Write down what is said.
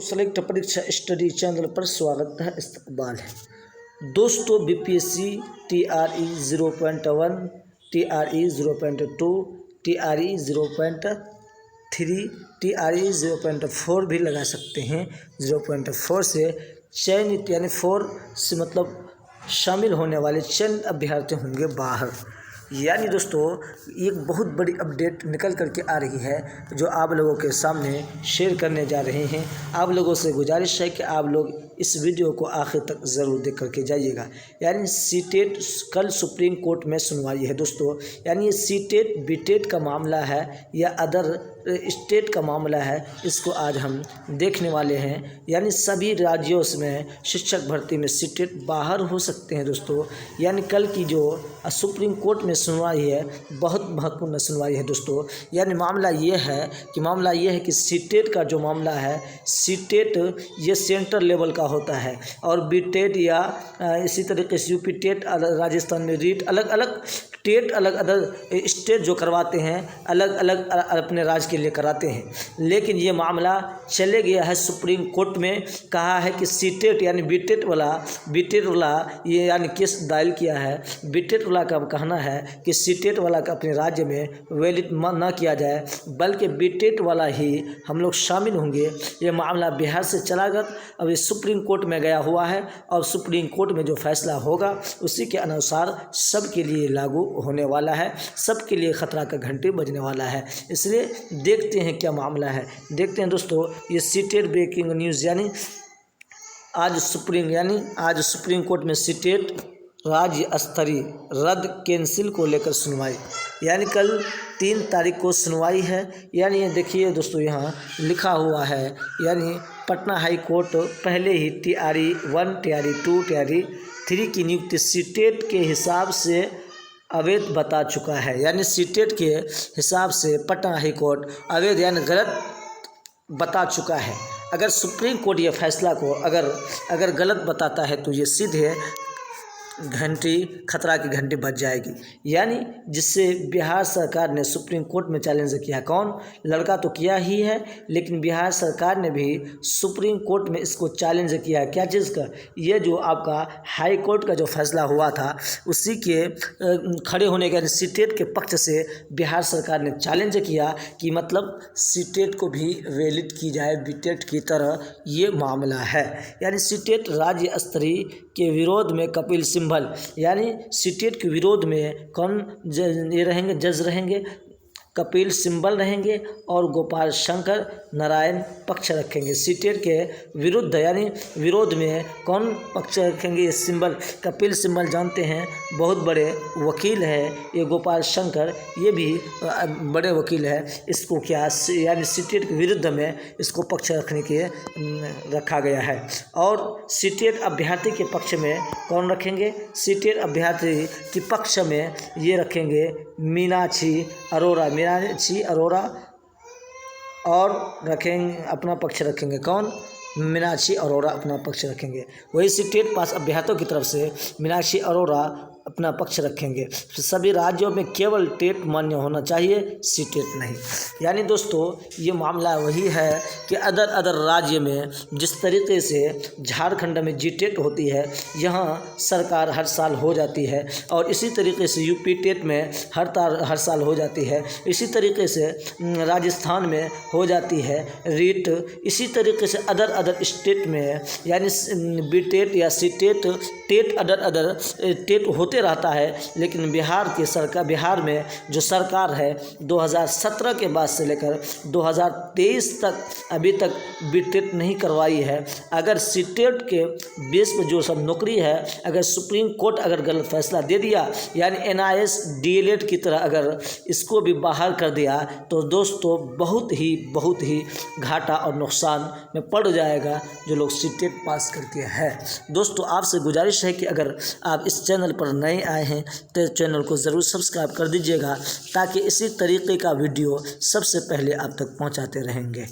Select परीक्षा study channel पर स्वागत है, इस्तकबाल है। दोस्तों BPSC TRE 0.1, TRE 0.2, TRE 0.3, TRE 0.4 भी लगा सकते हैं। 0.4 से चयनित यानी 4 से मतलब शामिल होने वाले चयनित अभ्यर्थी होंगे बाहर। यानी दोस्तों एक बहुत बड़ी अपडेट निकल करके आ रही है जो आप लोगों के सामने शेयर करने जा रहे हैं। आप लोगों से गुजारिश है कि आप लोग इस वीडियो को आखिर तक ज़रूर देख करके जाइएगा। यानी सीटेट कल सुप्रीम कोर्ट में सुनवाई है दोस्तों। यानी ये सीटेट बीटेट का मामला है या अदर स्टेट का मामला है, इसको आज हम देखने वाले हैं। यानी सभी राज्यों में शिक्षक भर्ती में सीटेट बाहर हो सकते हैं दोस्तों। यानी कल की जो सुप्रीम कोर्ट में सुनवाई है बहुत महत्वपूर्ण सुनवाई है दोस्तों। यानी मामला ये है कि सीटेट का जो मामला है, सीटेट ये सेंट्रल लेवल का होता है और बीटेट या इसी तरीके से यूपी टेट राजस्थान में रीट अलग अलग टेट अलग अलग स्टेट जो करवाते हैं अलग अलग अपने राज्य के लिए कराते हैं। लेकिन ये मामला चले गया है सुप्रीम कोर्ट में। कहा है कि सीटेट यानी बीटेट वाला ये यानी केस दायर किया है। बीटेट वाला का कहना है कि सीटेट वाला का अपने राज्य में वैलिड न किया जाए बल्कि बीटेट वाला ही हम लोग शामिल होंगे। ये मामला बिहार से चला गया, अब ये सुप्रीम कोर्ट में गया हुआ है और सुप्रीम कोर्ट में जो फैसला होगा उसी के अनुसार सबके लिए लागू होने वाला है, सबके लिए खतरा का घंटी बजने वाला है। इसलिए देखते हैं क्या मामला है। देखते हैं दोस्तों ये सीटेट ब्रेकिंग न्यूज़। यानी आज सुप्रीम कोर्ट में सीटेट राज्य स्तरीय रद्द कैंसिल को लेकर सुनवाई। यानी कल 3 तारीख को सुनवाई है। यानी ये देखिए दोस्तों यहाँ लिखा हुआ है, यानी पटना हाई कोर्ट पहले ही TRE 1, TRE 2, TRE 3 की नियुक्ति सीटेट के हिसाब से अवैध बता चुका है। यानी सीटेट के हिसाब से पटना हाई कोर्ट अवैध यानी गलत बता चुका है। अगर सुप्रीम कोर्ट ये फैसला को अगर गलत बताता है तो ये सीधे खतरा की घंटी बज जाएगी। यानी जिससे बिहार सरकार ने सुप्रीम कोर्ट में चैलेंज किया, कौन लड़का तो किया ही है लेकिन बिहार सरकार ने भी सुप्रीम कोर्ट में इसको चैलेंज किया। क्या चीज़ का? ये जो आपका हाई कोर्ट का जो फैसला हुआ था उसी के खड़े होने के सीटेट के पक्ष से बिहार सरकार ने चैलेंज किया कि मतलब सीटेट को भी वैलिड की जाए बीटेट की तरह। ये मामला है। यानी सीटेट राज्य स्तरीय के विरोध में कपिल सिब्बल यानी सीटेट के विरोध में कौन ये रहेंगे? जज रहेंगे कपिल सिब्बल रहेंगे और गोपाल शंकर नारायण पक्ष रखेंगे। सीटेट के विरुद्ध यानी विरोध में कौन पक्ष रखेंगे? ये सिब्बल, कपिल सिब्बल जानते हैं बहुत बड़े वकील है। ये गोपाल शंकर ये भी बड़े वकील है। इसको क्या यानी सीटेट के विरुद्ध में इसको पक्ष रखने के रखा गया है। और सीटेट अभ्यर्थी के पक्ष में कौन रखेंगे? सीटेट अभ्यर्थी के पक्ष में ये रखेंगे मीनाक्षी अरोरा और रखेंगे अपना पक्ष रखेंगे कौन? मीनाक्षी अरोरा अपना पक्ष रखेंगे। वही सीटेट पास अभ्यर्थियों की तरफ से मीनाक्षी अरोरा अपना पक्ष रखेंगे। सभी राज्यों में केवल टेट मान्य होना चाहिए, सीटेट नहीं। यानी दोस्तों ये मामला वही है कि अदर राज्य में जिस तरीके से झारखंड में जीटेट होती है यहाँ सरकार हर साल हो जाती है और इसी तरीके से यूपी टेट में हर साल हो जाती है। इसी तरीके से राजस्थान में हो जाती है रीट। इसी तरीके से अदर स्टेट में यानी बीटेट या सीटेट टेट अदर टेट होते रहता है। लेकिन बिहार में जो सरकार है 2017 के बाद से लेकर 2023 तक अभी तक बीटेट नहीं करवाई है। अगर सीटेट के बेस पर जो सब नौकरी है अगर सुप्रीम कोर्ट अगर गलत फैसला दे दिया यानी NIS DLED की तरह अगर इसको भी बाहर कर दिया तो दोस्तों बहुत ही घाटा और नुकसान में पड़ जाएगा जो लोग सीटेट पास करके है। दोस्तों आपसे गुजारिश है कि अगर आप इस चैनल पर नए आए हैं तो चैनल को ज़रूर सब्सक्राइब कर दीजिएगा ताकि इसी तरीके का वीडियो सबसे पहले आप तक पहुंचाते रहेंगे।